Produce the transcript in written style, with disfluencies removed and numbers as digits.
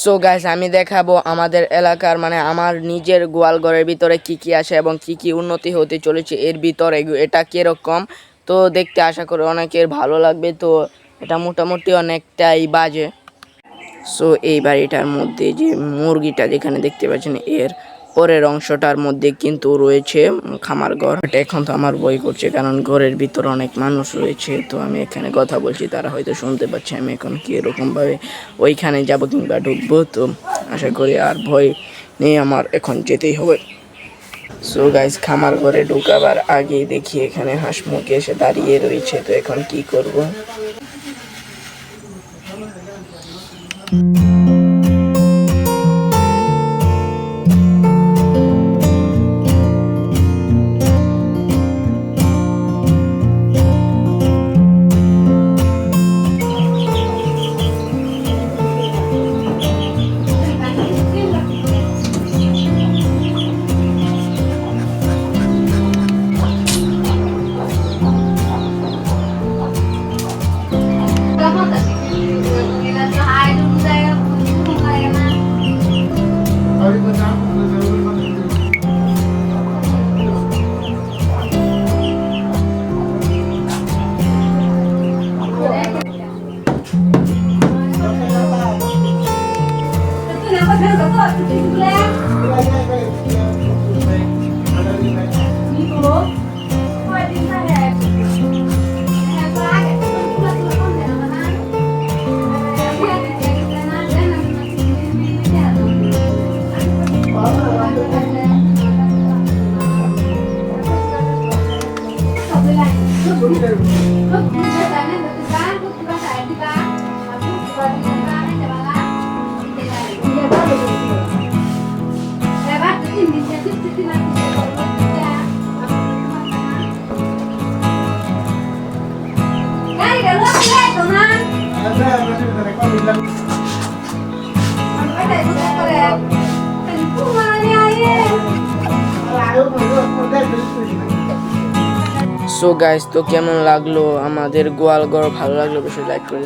So guys, আমি দেখাবো আমাদের এলাকার মানে আমার নিজের গোয়ালঘরের ভিতরে কি কি আছে এবং কি কি উন্নতি হতে চলেছে এর ভিতরে। এটা কিরকম তো দেখতে আশা করি অনেকের ভালো লাগবে। তো এটা মোটামুটি অনেকটাই বাজে। সো এই বাড়িটার মধ্যে যে মুরগিটা যেখানে দেখতে পাচ্ছেন এর পরের অংশটার মধ্যে কিন্তু রয়েছে খামার ঘর। এটা এখন তো আমার ভয় করছে কারণ ঘরের ভিতরে অনেক মানুষ রয়েছে। তো আমি এখানে কথা বলছি, তারা হয়তো শুনতে পাচ্ছে আমি এখন কিরকম ভাবে ওইখানে যাব কিংবা ঢুকবো। তো আশা করি আর ভয় নেই, আমার এখন যেতেই হবে। সো গাইস, খামার ঘরে ঢুকাবার আগে দেখি এখানে হাঁস মুরগি এসে দাঁড়িয়ে রয়েছে। তো এখন কি করব? সো গাইস, তো কেমন লাগলো আমাদের গোয়ালঘর? ভালো লাগলো অবশ্যই লাইক করে